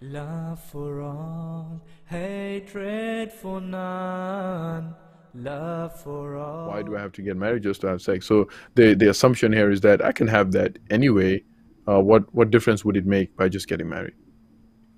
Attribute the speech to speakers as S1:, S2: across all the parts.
S1: Love for all, hatred for none. Love for all.
S2: Why do I have to get married just to have sex? So the assumption here is that I can have that anyway. What difference would it make by just getting married?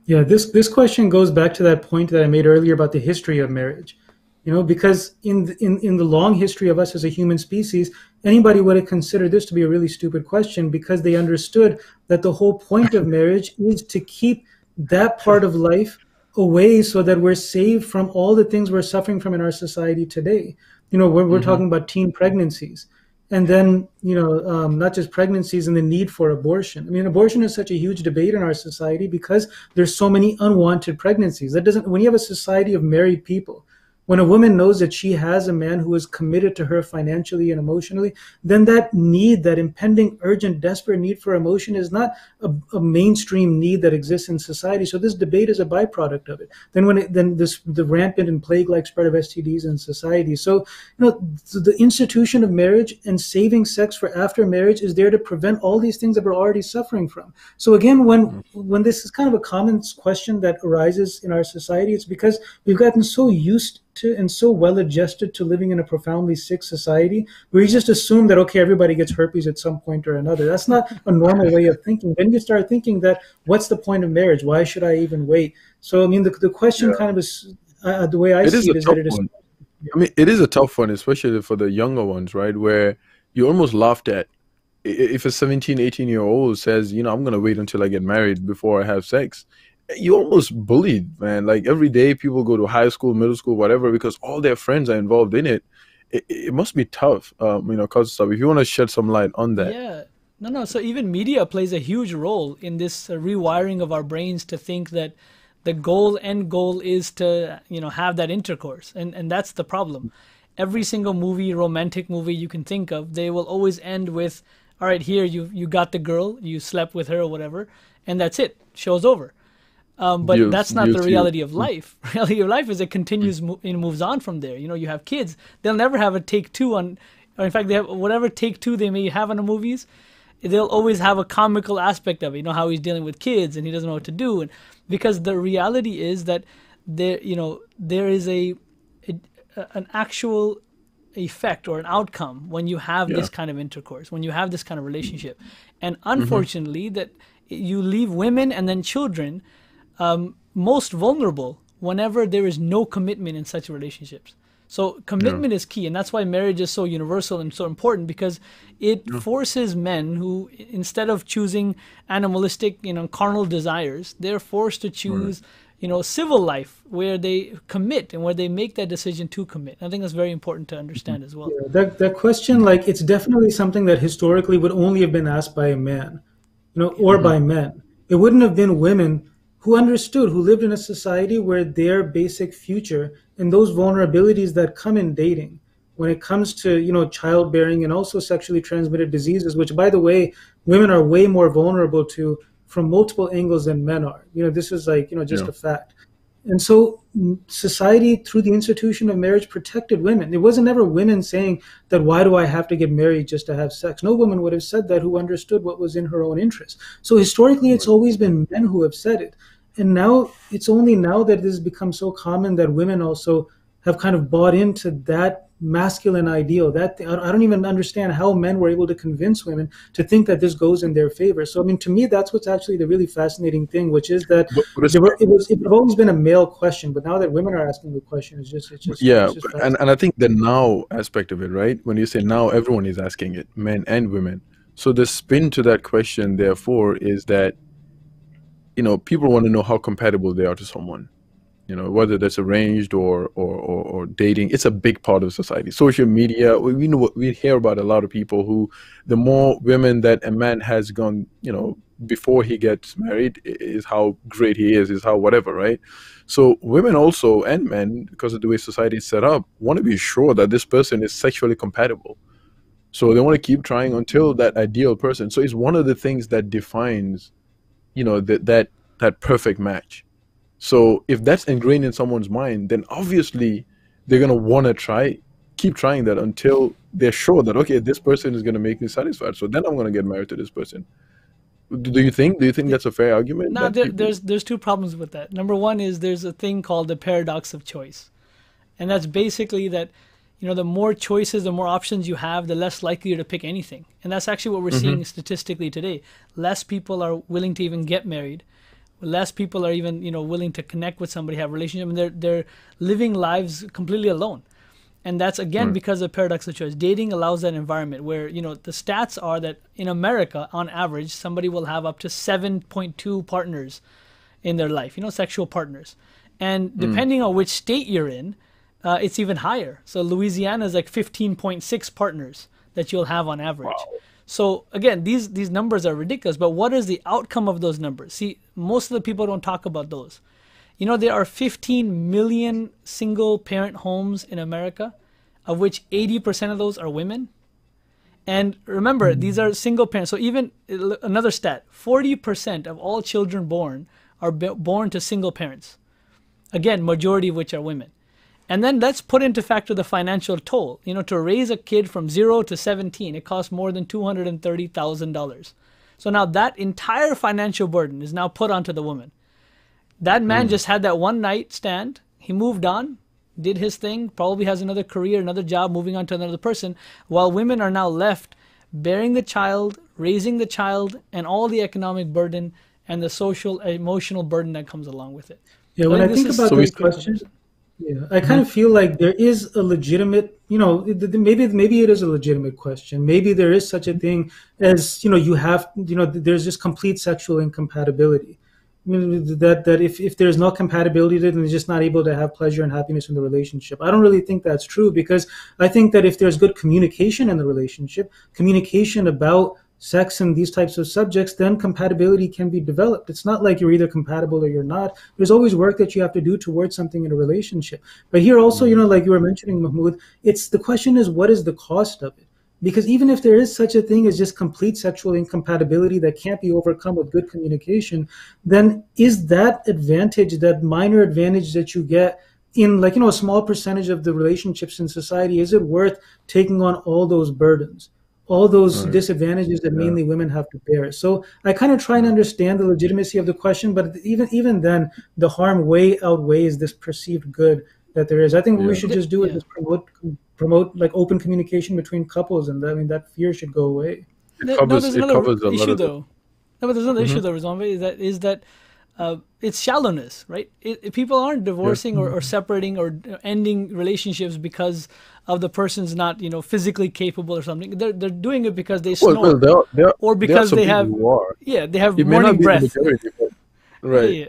S3: Yeah, this question goes back to that point that I made earlier about the history of marriage. Because in the long history of us as a human species, anybody would have considered this to be a really stupid question because they understood that the whole point of marriage is to keep that part of life away so that we're saved from all the things we're suffering from in our society today. We're
S2: Hmm.
S3: talking about teen pregnancies. And then, not just pregnancies and the need for abortion. I mean, abortion is such a huge debate in our society because there's so many unwanted pregnancies. When you have a society of married people, when a woman knows that she has a man who is committed to her financially and emotionally, then that need, that impending, urgent, desperate need for emotion is not a mainstream need that exists in society. So this debate is a byproduct of it. The rampant and plague-like spread of STDs in society. So, the institution of marriage and saving sex for after marriage is there to prevent all these things that we're already suffering from. So again, when this is kind of a common question that arises in our society, it's because we've gotten so used to and so well adjusted to living in a profoundly sick society where you just assume that, okay, everybody gets herpes at some point or another. That's not a normal way of thinking. Then you start thinking that, what's the point of marriage? Why should I even wait? So I mean, the question kind of is, the way I
S2: It is
S3: see
S2: a
S3: it is
S2: tough
S3: that it is.
S2: one. I mean, it is a tough one, especially for the younger ones, right? Where you're almost laughed at. If a 17, 18-year-old says, I'm going to wait until I get married before I have sex, you're almost bullied, man. Like every day people go to high school, middle school, whatever, because all their friends are involved in it. It must be tough, cause stuff. If you want to shed some light on that.
S4: Yeah. No, no. So even media plays a huge role in this rewiring of our brains to think that the end goal is to, have that intercourse. And that's the problem. Every single movie, romantic movie you can think of, they will always end with, all right, here you got the girl, you slept with her or whatever, and that's it. Show's over. But that's not the reality of life. Reality of life is it continues and moves on from there. You have kids; they'll never have a take two on, or in fact, they have whatever take two they may have on the movies. They'll always have a comical aspect of it. How he's dealing with kids and he doesn't know what to do, and because the reality is that there is an actual effect or an outcome when you have this kind of intercourse, when you have this kind of relationship, and unfortunately, that you leave women and then children most vulnerable whenever there is no commitment in such relationships. So commitment is key, and that's why marriage is so universal and so important, because it forces men who, instead of choosing animalistic, carnal desires, they're forced to choose, civil life where they commit and where they make that decision to commit. I think that's very important to understand as well.
S3: Yeah, that question, like, it's definitely something that historically would only have been asked by a man, or by men. It wouldn't have been women who understood, who lived in a society where their basic future and those vulnerabilities that come in dating, when it comes to, childbearing and also sexually transmitted diseases, which, by the way, women are way more vulnerable to from multiple angles than men are. This is like, just a fact. And so society, through the institution of marriage, protected women. It wasn't ever women saying that, why do I have to get married just to have sex? No woman would have said that who understood what was in her own interest. So historically, it's always been men who have said it. And now, it's only now that this has become so common that women also have kind of bought into that masculine ideal. That I don't even understand how men were able to convince women to think that this goes in their favor. So I mean, to me, that's what's actually the really fascinating thing, which is that it's always been a male question, but now that women are asking the question, it's just
S2: and I think the now aspect of it, right? When you say now, everyone is asking it, men and women. So the spin to that question, therefore, is that people want to know how compatible they are to someone. Whether that's arranged or dating, it's a big part of society. Social media, we hear about a lot of people who, the more women that a man has gone, before he gets married, is how great he is how whatever, right? So women also, and men, because of the way society is set up, want to be sure that this person is sexually compatible. So they want to keep trying until that ideal person. So it's one of the things that defines, that perfect match. So if that's ingrained in someone's mind, then obviously they're going to want to keep trying that until they're sure that, okay, this person is going to make me satisfied. So then I'm going to get married to this person. Do you think that's a fair argument
S4: Now,
S2: that people?
S4: there's two problems with that. Number one is there's a thing called the paradox of choice, and that's basically that, the more choices, the more options you have, the less likely you're to pick anything. And that's actually what we're seeing statistically today. Less people are willing to even get married. Less people are even, willing to connect with somebody, have a relationship, and they're living lives completely alone. And that's again because of paradox of choice. Dating allows that environment where, the stats are that in America, on average, somebody will have up to 7.2 partners in their life, sexual partners. And depending on which state you're in, it's even higher. So Louisiana is like 15.6 partners that you'll have on average.
S2: Wow.
S4: So again, these numbers are ridiculous, but what is the outcome of those numbers? See, most of the people don't talk about those. There are 15 million single parent homes in America, of which 80% of those are women. And remember, these are single parents. So even another stat, 40% of all children born are born to single parents. Again, majority of which are women. And then let's put into factor the financial toll. To raise a kid from 0 to 17, it costs more than $230,000. So now that entire financial burden is now put onto the woman. That man just had that one night stand. He moved on, did his thing, probably has another career, another job, moving on to another person, while women are now left bearing the child, raising the child, and all the economic burden and the social, emotional burden that comes along with it.
S3: Yeah, when I think about these questions, I kind of feel like there is a legitimate, maybe it is a legitimate question. Maybe there is such a thing as, there's just complete sexual incompatibility. That if there's no compatibility, then they're just not able to have pleasure and happiness in the relationship. I don't really think that's true, because I think that if there's good communication in the relationship, communication about sex and these types of subjects, then compatibility can be developed. It's not like you're either compatible or you're not. There's always work that you have to do towards something in a relationship. But here also, like you were mentioning, Mahmoud, the question is, what is the cost of it? Because even if there is such a thing as just complete sexual incompatibility that can't be overcome with good communication, then is that advantage, that minor advantage that you get in a small percentage of the relationships in society, is it worth taking on all those burdens, all those disadvantages that mainly women have to bear? So I kind of try and understand the legitimacy of the question, but even then, the harm way outweighs this perceived good that there is. I think what we should just do is just promote like open communication between couples, and that fear should go away.
S2: It covers a lot
S4: issue
S2: of
S4: though. No, but there's another issue though, Rizwan, is that it's shallowness, right? People aren't divorcing or separating or ending relationships because of the person's not, physically capable or something. They're doing it because they snore, or because they have morning breath.
S2: Right.
S4: Yeah.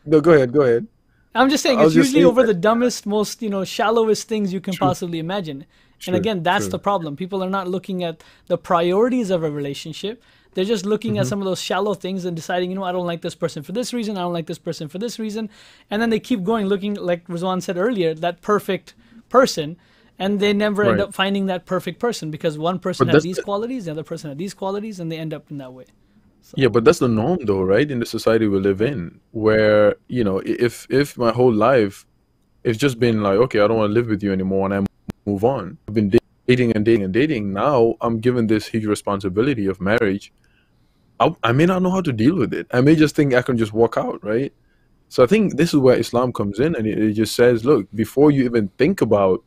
S2: No, go ahead.
S4: I'm just saying it's usually over the dumbest, most shallowest things you can possibly imagine. And again, that's the problem. People are not looking at the priorities of a relationship. They're just looking at some of those shallow things and deciding, I don't like this person for this reason, I don't like this person for this reason. And then they keep going, looking, like Rizwan said earlier, that perfect person. And they never end up finding that perfect person, because one person has these qualities, the other person has these qualities, and they end up in that way. So.
S2: Yeah, but that's the norm though, right? In the society we live in, where, if my whole life it's just been like, okay, I don't want to live with you anymore, and I move on. I've been dating and dating and dating. Now I'm given this huge responsibility of marriage. I may not know how to deal with it. I may just think I can just walk out, right? So I think this is where Islam comes in, and it just says, look, before you even think about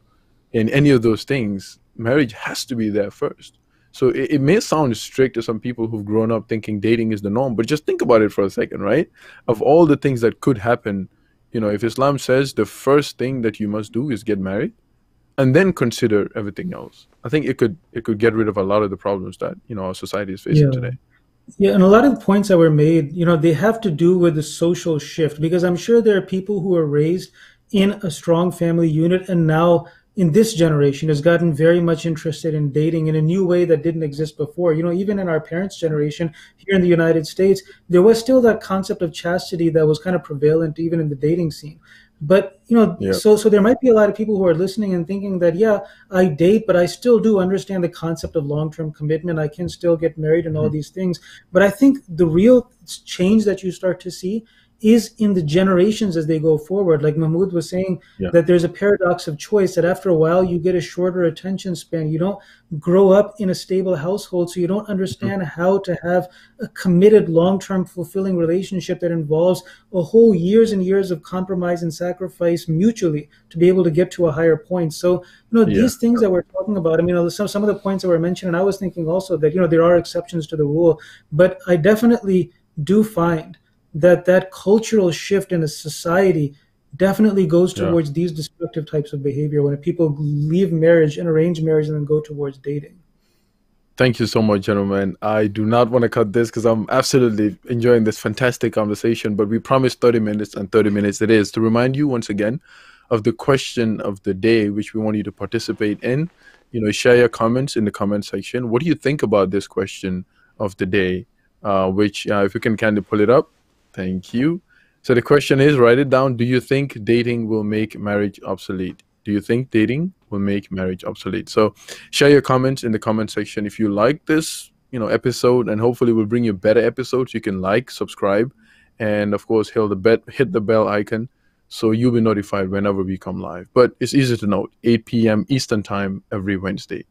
S2: in any of those things, marriage has to be there first. So it may sound strict to some people who've grown up thinking dating is the norm, but just think about it for a second, right? Of all the things that could happen, if Islam says the first thing that you must do is get married, and then consider everything else, I think it could get rid of a lot of the problems that our society is facing today.
S3: Yeah, and a lot of the points that were made, they have to do with the social shift, because I'm sure there are people who are raised in a strong family unit, and now in this generation has gotten very much interested in dating in a new way that didn't exist before. Even in our parents' generation here in the United States, there was still that concept of chastity that was kind of prevalent even in the dating scene. But, so there might be a lot of people who are listening and thinking that, yeah, I date, but I still do understand the concept of long-term commitment. I can still get married and all these things. But I think the real change that you start to see is in the generations as they go forward. Like Mahmoud was saying,
S2: Yeah.
S3: that there's a paradox of choice, that after a while you get a shorter attention span. You don't grow up in a stable household, so you don't understand how to have a committed, long-term, fulfilling relationship that involves a whole years and years of compromise and sacrifice mutually to be able to get to a higher point. So,
S2: Yeah.
S3: these things that we're talking about, I mean, some of the points that were mentioned, and I was thinking also that, there are exceptions to the rule, but I definitely do find that cultural shift in a society definitely goes
S2: Yeah.
S3: towards these destructive types of behavior when people leave marriage and arranged marriage and then go towards dating.
S2: Thank you so much, gentlemen. I do not want to cut this because I'm absolutely enjoying this fantastic conversation, but we promised 30 minutes, and 30 minutes it is. To remind you once again of the question of the day, which we want you to participate in, share your comments in the comment section. What do you think about this question of the day? Which, if you can kindly pull it up. Thank you. So the question is, write it down. Do you think dating will make marriage obsolete? Do you think dating will make marriage obsolete? So share your comments in the comment section. If you like this, episode, and hopefully we'll bring you better episodes, you can like, subscribe, and of course, hit the bell icon so you'll be notified whenever we come live. But it's easy to note, 8 p.m. Eastern Time every Wednesday.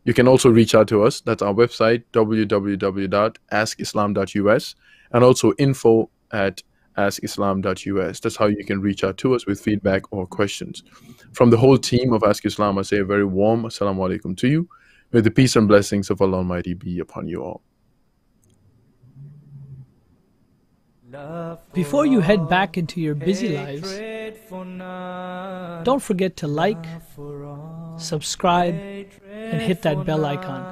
S2: You can also reach out to us. That's our website, www.askislam.us, and also info@askislam.us. That's how you can reach out to us with feedback or questions. From the whole team of Ask Islam, I say a very warm assalamu alaikum to you. May the peace and blessings of Allah Almighty be upon you all.
S4: Before you head back into your busy lives, don't forget to like, subscribe, and hit that bell icon.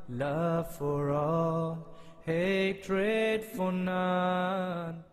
S1: Love for all, hatred for none.